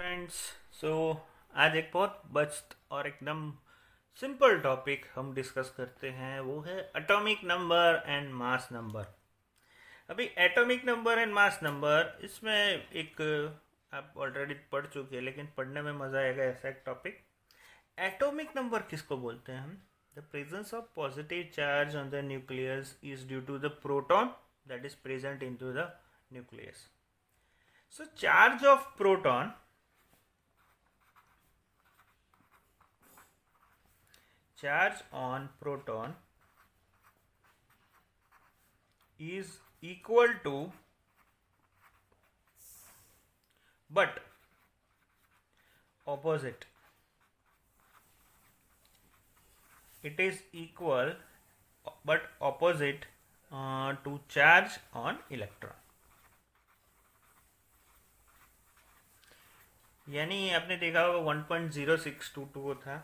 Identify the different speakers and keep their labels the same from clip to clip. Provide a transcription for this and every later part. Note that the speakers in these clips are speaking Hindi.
Speaker 1: फ्रेंड्स, सो आज एक बहुत बस्ट और एकदम सिंपल टॉपिक हम डिस्कस करते हैं। वो है atomic number and mass number. अभी atomic number and mass number, इसमें एक आप ऑलरेडी पढ़ चुके हैं, लेकिन पढ़ने में मज़ा आएगा ऐसा एक टॉपिक। एटॉमिक नंबर किसको बोलते हैं हम? The presence of positive charge on the nucleus is due to the proton that is present in to the nucleus. So charge of proton, charge on proton is equal to, but opposite. It is equal but opposite to charge on electron. यानी आपने देखा होगा 1.0622 था,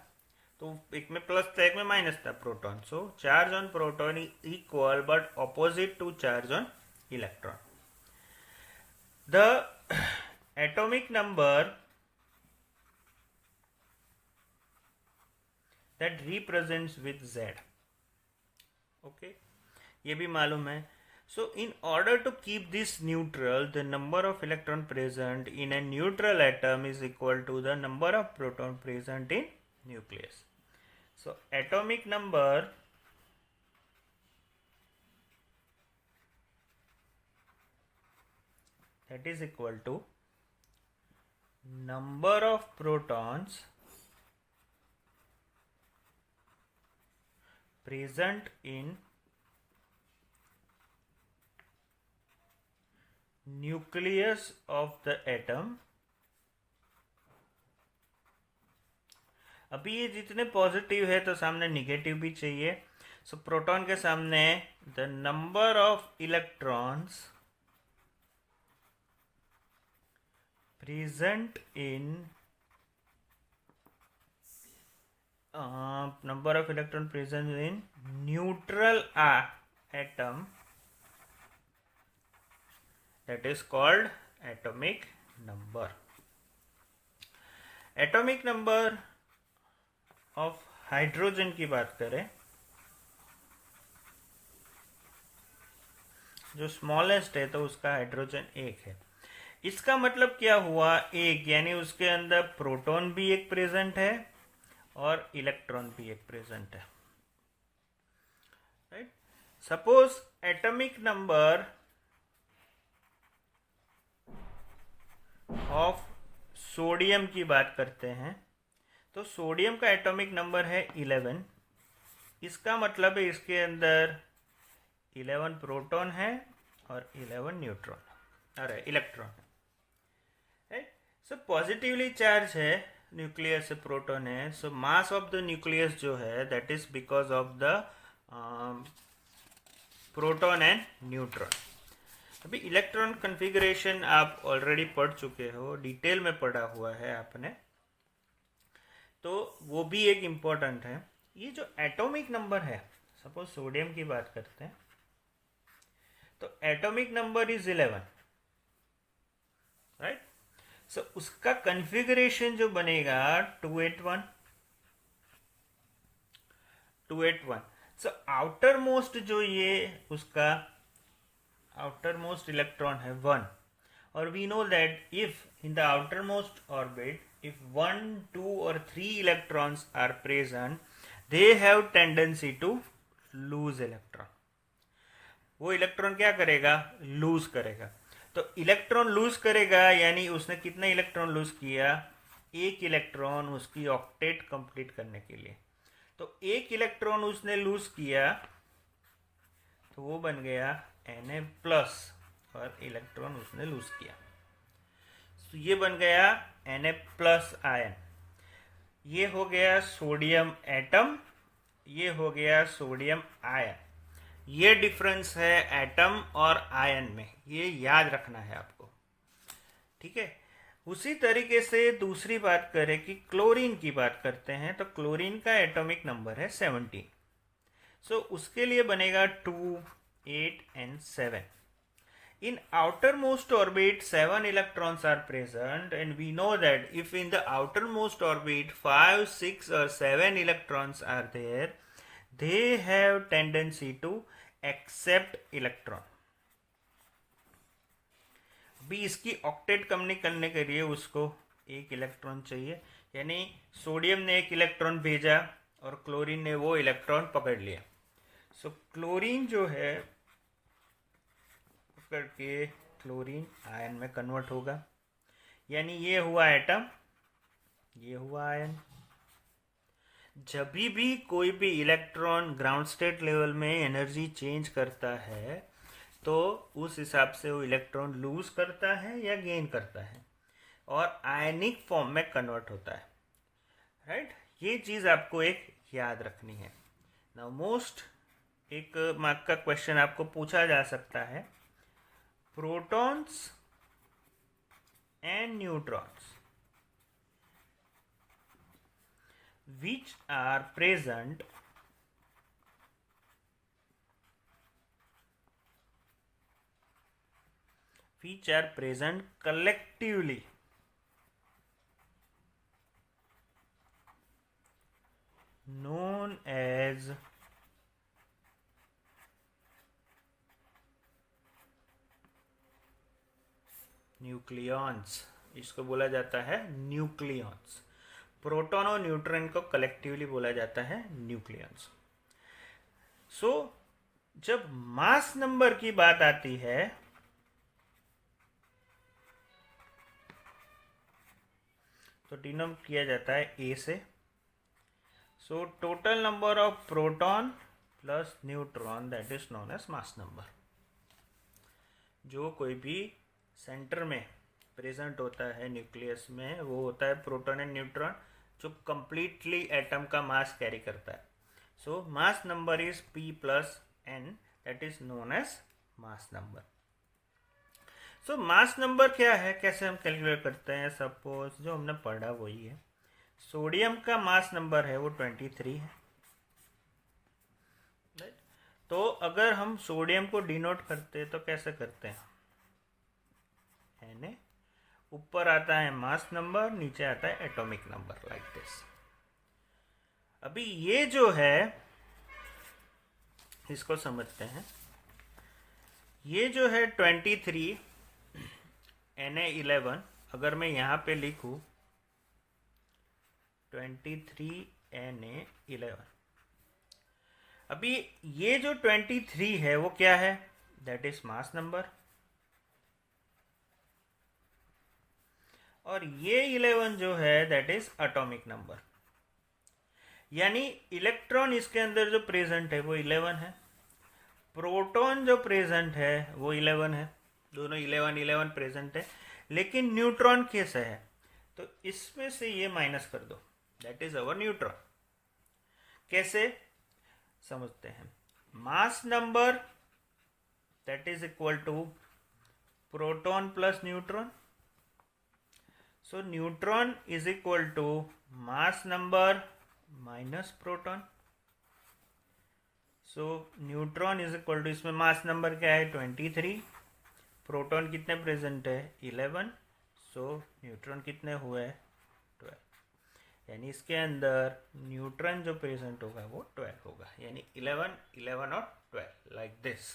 Speaker 1: तो एक में प्लस था एक में माइनस था proton. So charge on proton is equal but opposite to charge on electron. The atomic number that represents with Z, okay, ये भी मालूम है। So in order to keep this neutral, the number of electron present in a neutral atom is equal to the number of proton present in nucleus. So atomic number that is equal to number of protons present in nucleus of the atom। अभी ये जितने पॉजिटिव है तो सामने निगेटिव भी चाहिए। सो प्रोटॉन के सामने the number of electrons present in number of electron present in neutral atom, that is called atomic number. Atomic number of hydrogen की बात करें, जो स्मॉलेस्ट है तो उसका हाइड्रोजन 1 है। इसका मतलब क्या हुआ? एक, यानी उसके अंदर प्रोटॉन भी एक प्रेजेंट है और इलेक्ट्रॉन भी एक प्रेजेंट है, right. Suppose atomic number of sodium की बात करते हैं, तो सोडियम का एटॉमिक नंबर है 11। इसका मतलब है इसके अंदर 11 प्रोटॉन है और 11 न्यूट्रॉन, अरे इलेक्ट्रॉन है। सो पॉजिटिवली चार्ज है, न्यूक्लियस से प्रोटॉन है। So mass of the nucleus जो है that is because of the proton and neutron. अभी इलेक्ट्रॉन कॉन्फ़िगरेशन आप ऑलरेडी पढ़ चुके हो, डिटेल में पढ़ा हुआ है आपने, तो वो भी एक इम्पोर्टेंट है। ये जो एटॉमिक नंबर है, सपोज सोडियम की बात करते हैं, तो एटॉमिक नंबर इज 11, राइट। सो उसका कॉन्फ़िगरेशन जो बनेगा 281। सो आउटर मोस्ट जो ये उसका आउटर मोस्ट इलेक्ट्रॉन है 1, और we know that if in the outermost orbit if 1, 2 or 3 electrons are present, they have tendency to lose electron। वो इलेक्ट्रॉन क्या करेगा? लूज करेगा। तो इलेक्ट्रॉन लूज करेगा यानी उसने कितना इलेक्ट्रॉन लूज किया? एक इलेक्ट्रॉन उसकी ऑक्टेट कंप्लीट करने के लिए। तो एक इलेक्ट्रॉन उसने लूज किया तो वो बन गया Na+ और इलेक्ट्रॉन उसने लूज किया, तो ये बन गया Na+ आयन। ये हो गया सोडियम एटम, ये हो गया सोडियम आयन। ये डिफरेंस है एटम और आयन में, ये याद रखना है आपको, ठीक है। उसी तरीके से दूसरी बात करें कि क्लोरीन की बात करते हैं, तो क्लोरीन का एटॉमिक नंबर है 17। सो उसके लिए बनेगा 2, 8 and 7। In outermost orbit 7 electrons are present, and we know that if in the outermost orbit 5, 6 or 7 electrons are there, they have tendency to accept electron. भी इसकी ऑक्टेट कम नहीं करने के लिए उसको एक इलेक्ट्रॉन चाहिए, यानी सोडियम ने एक इलेक्ट्रॉन भेजा और क्लोरीन ने वो इलेक्ट्रॉन पकड़ लिया. सो क्लोरीन जो है पकड़ के क्लोरीन आयन में कन्वर्ट होगा, यानी ये हुआ एटम, ये हुआ आयन. जब भी कोई भी इलेक्ट्रॉन ग्राउंड स्टेट लेवल में एनर्जी चेंज करता है तो उस हिसाब से वो इलेक्ट्रॉन लूज करता है या गेन करता है और आयनिक फॉर्म में कन्वर्ट होता है. राइट, ये चीज आपको एक याद रखनी है. नाउ मोस्ट एक मार्क का क्वेश्चन आपको पूछा जा सकता है, protons and neutrons which are present collectively known as nucleons. इसको बोला जाता है न्यूक्लियॉन्स. प्रोटॉन और न्यूट्रॉन को कलेक्टिवली बोला जाता है न्यूक्लियॉन्स. सो जब मास नंबर की बात आती है तो डिनोट किया जाता है ए से. So total number of proton plus neutron that is known as mass number. जो कोई भी सेंटर में प्रेजेंट होता है न्यूक्लियस में वो होता है प्रोटॉन एंड न्यूट्रॉन, जो कंप्लीटली एटम का मास कैरी करता है. So mass number is P plus N, that is known as mass number. So mass number क्या है, कैसे हम कैलकुलेट करते हैं? सपोज जो हमने पढ़ा वही है. सोडियम का मास नंबर है वो 23 है. तो अगर हम सोडियम को डिनोट करते हैं तो कैसे करते हैं? Na, ऊपर आता है मास नंबर, नीचे आता है एटॉमिक नंबर, लाइक दिस. अभी ये जो है इसको समझते हैं. ये जो है 23 Na11, अगर मैं यहां पे लिखूं 23 Na11, अभी ये जो 23 है वो क्या है? That is mass number. और ये 11 जो है दैट इज एटॉमिक नंबर. यानी इलेक्ट्रॉन इसके अंदर जो प्रेजेंट है वो 11 है, प्रोटॉन जो प्रेजेंट है वो 11 है, दोनों 11 11 प्रेजेंट है. लेकिन न्यूट्रॉन कैसे है? तो इसमें से ये माइनस कर दो, दैट इज अवर न्यूट्रॉन. कैसे समझते हैं? Mass number that is equal to proton plus neutron. So neutron is equal to mass number minus proton. So neutron is equal to, इसमें mass number क्या है? 23. प्रोटॉन कितने प्रेजेंट है? 11. So न्यूट्रॉन कितने हुए? 12. यानी इसके अंदर न्यूट्रॉन जो प्रेजेंट होगा वो 12 होगा, यानी 11 11 और 12, लाइक दिस.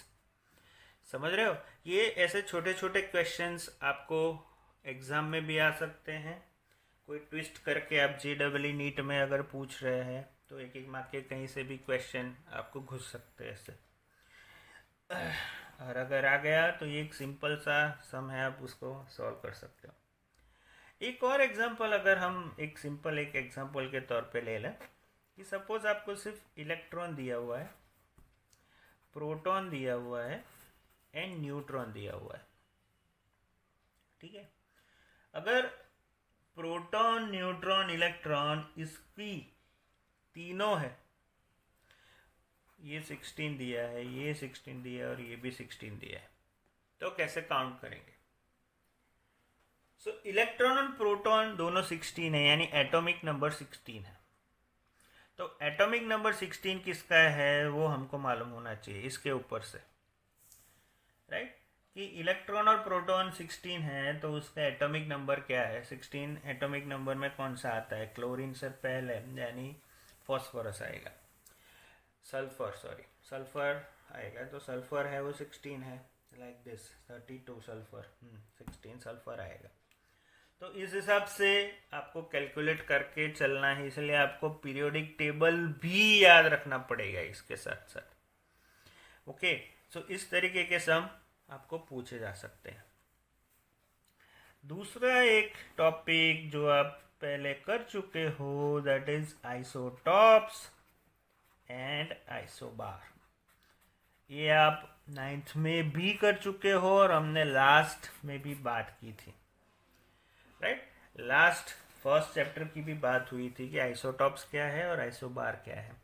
Speaker 1: समझ रहे हो? ये ऐसे छोटे छोटे क्वेश्चंस आपको एग्जाम में भी आ सकते हैं. कोई ट्विस्ट करके आप JEE नीट में अगर पूछ रहे हैं तो एक एक मार्क के कहीं से भी क्वेश्चन आपको घुस सकते हैं ऐसे. और अगर आ गया तो ये एक सिंपल सा सम है, आप उसको सॉल्व कर सकते हो. एक और एग्जांपल अगर हम एक सिंपल एक एग्जांपल के तौर पे ले लें कि सपोज आपको सिर्फ इलेक्ट्रॉन दिया हुआ है, प्रोटॉन दिया हुआ है एंड न्यूट्रॉन दिया हुआ है. ठीक है, अगर प्रोटॉन न्यूट्रॉन इलेक्ट्रॉन इसकी तीनों है, ये 16 दिया है, ये 16 दिया है और ये भी 16 दिया है, तो कैसे काउंट करेंगे? सो इलेक्ट्रॉन और प्रोटॉन दोनों 16 है, यानी एटॉमिक नंबर 16 है. तो एटॉमिक नंबर 16 किसका है वो हमको मालूम होना चाहिए इसके ऊपर से, राइट? कि इलेक्ट्रॉन और प्रोटॉन 16 है तो उसका एटॉमिक नंबर क्या है। 16 एटॉमिक नंबर में कौन सा आता है, क्लोरीन से पहले यानी फॉस्फोरस आएगा, सल्फर आएगा, तो सल्फर है वो 16 है, लाइक दिस 32 सल्फर, 16 सल्फर आएगा। तो इस हिसाब से आपको कैलकुलेट करके चलना है, इसलिए आपको पीरियोडिक टेबल भी याद रखना पड़ेगा इसके साथ साथ। ओके, सो इस तरीके के सम आपको पूछे जा सकते हैं। दूसरा एक टॉपिक जो आप पहले कर चुके हो, that is isotopes and isobar. ये आप 9th में भी कर चुके हो और हमने लास्ट में भी बात की थी, राइट। लास्ट फर्स्ट चैप्टर की भी बात हुई थी कि आइसोटॉप्स क्या है और आइसोबार क्या है।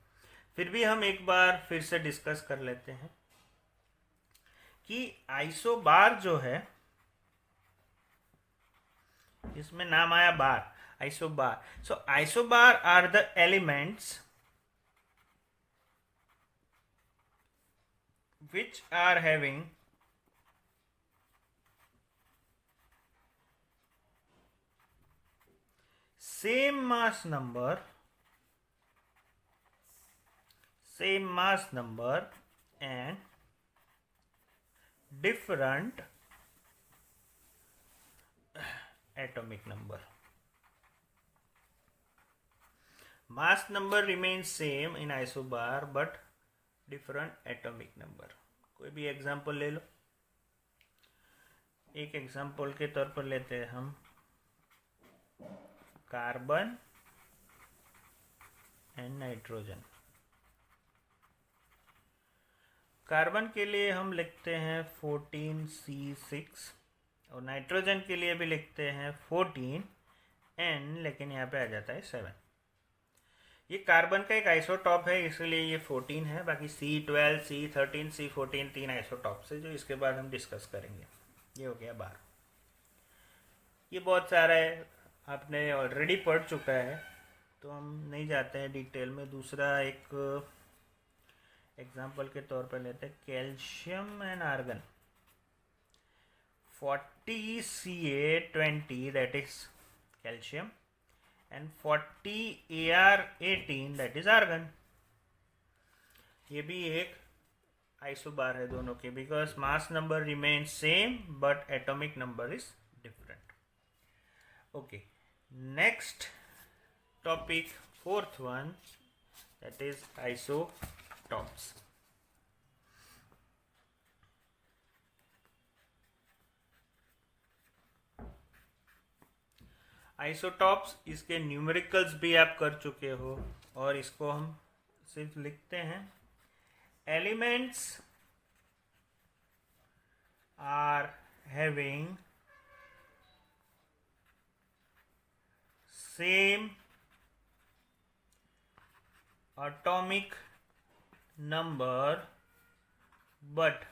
Speaker 1: फिर भी हम एक बार फिर से डिस्कस कर लेते हैं कि आइसोबार जो है, इसमें नाम आया bar, isobar. So isobar are the elements which are having same mass number and different atomic number. Mass number remains same in isobar but different atomic number. कोई भी एग्जाम्पल ले लो। एक एग्जाम्पल के तौर पर लेते हैं हम कार्बन एंड नाइट्रोजन। कार्बन के लिए हम लिखते हैं 14C6 और नाइट्रोजन के लिए भी लिखते हैं 14N, लेकिन यहाँ पे आ जाता है 7। ये कार्बन का एक आइसोटॉप है इसलिए ये 14 है, बाकी C12, C13, C14 तीन आइसोटॉप्स है जो इसके बाद हम डिस्कस करेंगे। ये हो गया 12। ये बहुत सारा है, आपने ऑलरेडी पढ़ चुका है तो हम नहीं जाते हैं डिटेल में। दूसरा एक एग्जांपल के तौर पर लेते हैं calcium and argon. 40Ca20 that is calcium and 40Ar18 that is argon। ये भी एक आइसोबार है दोनों के, because mass number remains same but atomic number is different. Okay, next topic, fourth one, that is isotopes. Isotopes, इसके न्यूमेरिकल्स भी आप कर चुके हो और इसको हम सिर्फ लिखते हैं elements are having same atomic number but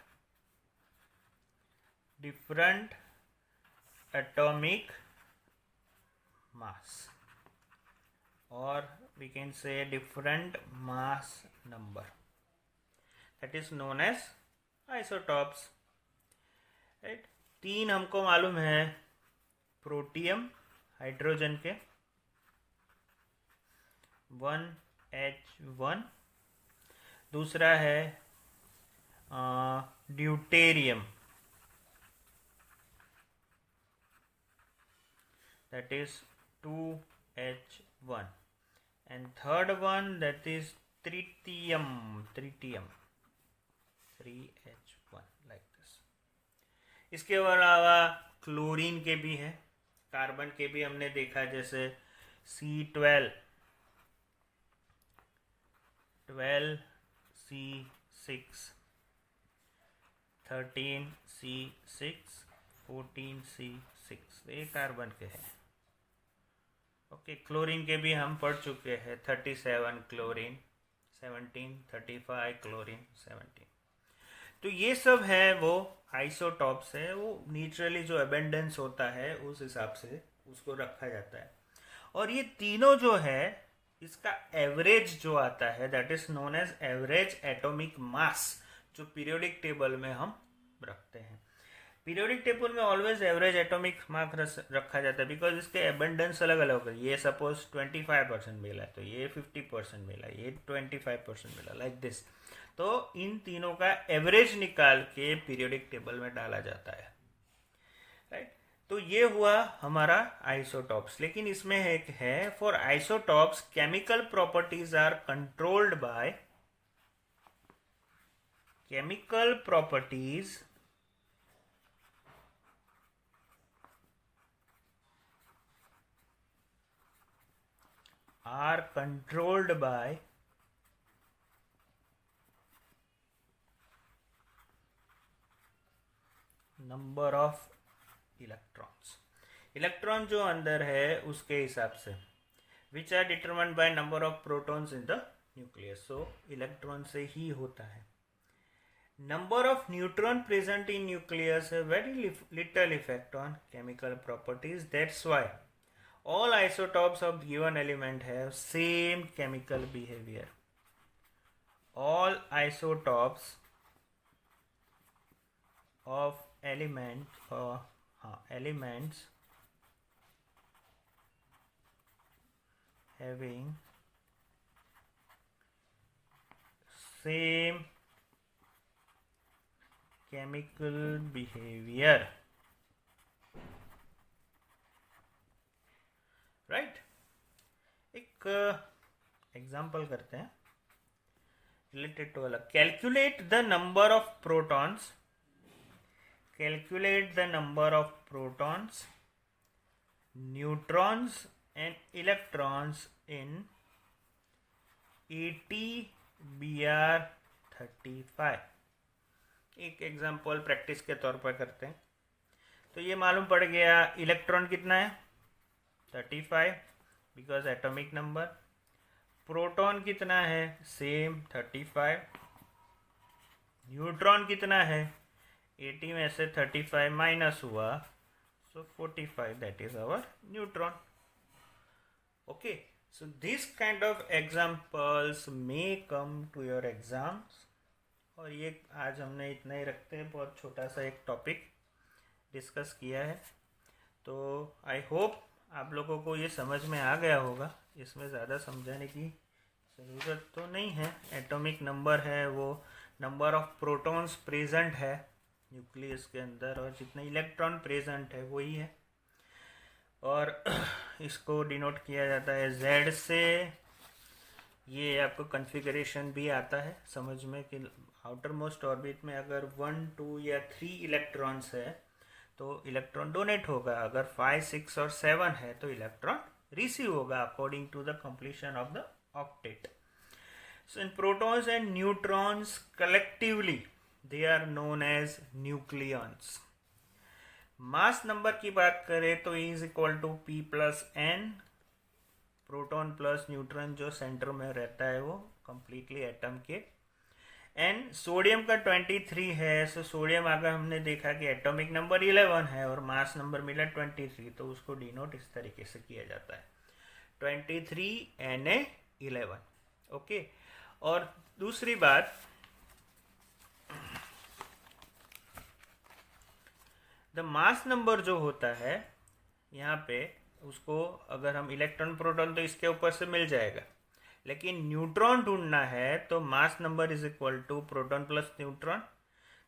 Speaker 1: different atomic mass, or we can say different mass number, that is known as isotopes, right। तीन हमको मालूम है, प्रोटियम हाइड्रोजन के 1H1, दूसरा है deuterium that is 2H1 and third one that is tritium 3H1 like this। इसके अलावा क्लोरीन के भी है, कार्बन के भी हमने देखा, जैसे C12 12C6 13C6 14C6, ये कार्बन के हैं। ओके, क्लोरीन के भी हम पढ़ चुके हैं, 37 क्लोरीन 17, 35 क्लोरीन 17। तो ये सब है वो आइसोटॉप्स है, वो नेचुरली जो अबेंडेंस होता है उस हिसाब से उसको रखा जाता है। और ये तीनों जो है इसका एवरेज जो आता है that is known as average atomic mass, जो पीरियोडिक टेबल में हम रखते हैं। पीरियोडिक टेबल में ऑलवेज एवरेज एटॉमिक मार्क रखा जाता है बिकॉज इसके एबंडेंस अलग अलग होगा। ये सपोज 25% मिला तो ये 50% मिला, ये 25% मिला, लाइक दिस। तो इन तीनों का एवरेज निकाल के पीरियोडिक टेबल में डाला जाता है, राइट। तो ये हुआ हमारा आइसोटॉप्स। लेकिन इसमें एक है, for isotopes chemical properties are controlled by chemical properties are controlled by number of electrons। Electron जो अंदर है उसके हिसाब से, which are determined by number of protons in the nucleus। so electron से ही होता है। number of neutron present in nucleus have very little effect on chemical properties। that's why all isotopes of given element have same chemical behavior। all isotopes of elements having same chemical behavior, right. एक एग्जाम्पल करते हैं रिलेटेड टू अलग। Calculate the number of protons, calculate the number of protons, neutrons and electrons in ATBr35। एक एग्जाम्पल प्रैक्टिस के तौर पर करते हैं। तो ये मालूम पड़ गया इलेक्ट्रॉन कितना है 35 बिकॉज एटॉमिक नंबर। प्रोटॉन कितना है सेम 35। न्यूट्रॉन कितना है 80 में से 35 माइनस हुआ so 45, that is our neutron. Okay, so this kind of examples may come to your exams. और ये आज हमने इतना ही रखते हैं, बहुत छोटा सा एक टॉपिक डिस्कस किया है। तो आई होप आप लोगों को ये समझ में आ गया होगा। इसमें ज़्यादा समझाने की ज़रूरत तो नहीं है। एटॉमिक नंबर है वो नंबर ऑफ प्रोटॉन्स प्रेजेंट है न्यूक्लियस के अंदर, और जितने इलेक्ट्रॉन प्रेजेंट है वही है। और इसको डिनोट किया जाता है Z से। ये आपको कॉन्फ़िगरेशन भी आता है समझ में कि आउटर मोस्ट ऑर्बिट में अगर 1, 2 या 3 इलेक्ट्रॉन्स है तो इलेक्ट्रॉन डोनेट होगा। अगर 5, 6 और 7 है तो इलेक्ट्रॉन रिसीव होगा according to the completion of the octet. So in protons and neutrons collectively they are known as nucleons. Mass number की बात करें तो E is equal to P plus N। Proton plus neutron जो सेंटर में रहता है वो कंप्लीटली एटम के। एन सोडियम का 23 है। सो सोडियम अगर हमने देखा कि एटॉमिक नंबर 11 है और मास नंबर मिला 23, तो उसको डिनोट इस तरीके से किया जाता है 23 Na11। ओके, और दूसरी बात, द मास नंबर जो होता है यहाँ पे उसको अगर हम इलेक्ट्रॉन प्रोटॉन तो इसके ऊपर से मिल जाएगा, लेकिन न्यूट्रॉन ढूंढना है तो mass number is equal to proton plus neutron.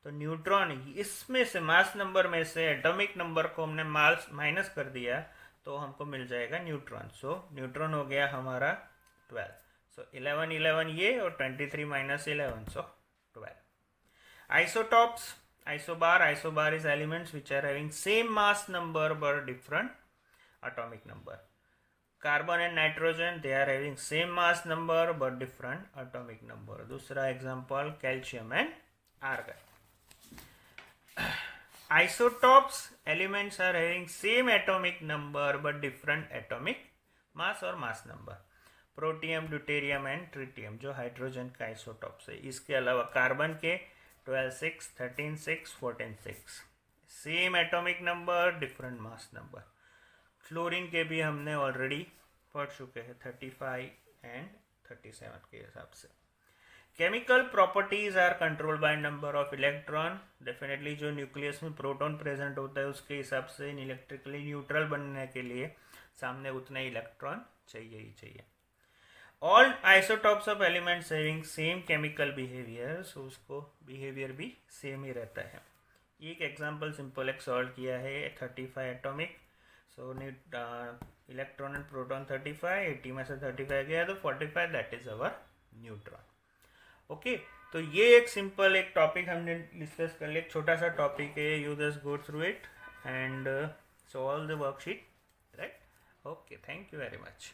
Speaker 1: तो न्यूट्रॉन इसमें से मास नंबर में से एटॉमिक नंबर को हमने माइनस कर दिया तो हमको मिल जाएगा न्यूट्रॉन। सो न्यूट्रॉन हो गया हमारा 12। सो 11 11 ये और 23 minus 11 so 12। Isotopes, isobar is elements which are having same mass number but different atomic number. Carbon and nitrogen, they are having same mass number but different atomic number. दूसरा example calcium and argon. Isotopes, elements are having same atomic number but different atomic mass और mass number. Protium, deuterium and tritium जो हाइड्रोजन का आइसोटॉप्स है। इसके अलावा कार्बन के 12, 6, 13, 6, 14, 6 same atomic number different mass number. Fluorine के भी हमने ऑलरेडी पढ़ चुके हैं 35 एंड 37 के हिसाब से। Chemical properties are controlled by number of electron. Definitely जो न्यूक्लियस में प्रोटॉन प्रेजेंट होता है उसके हिसाब से इलेक्ट्रिकली न्यूट्रल बनने के लिए सामने उतने इलेक्ट्रॉन चाहिए ही चाहिए. All isotopes of elements having same chemical behaviour, so उसको बिहेवियर भी सेम ही रहता है. एक एग्जांपल सिंपल एक सॉल्व किया है 35 atomic. So electron and proton 35, 80 में से 35 गया तो 45, that is our neutron. Okay, तो ये एक सिंपल एक टॉपिक हमने डिस्कस कर लिया. एक छोटा सा टॉपिक है, you just go through it and solve the worksheet, right. Okay, thank you very much.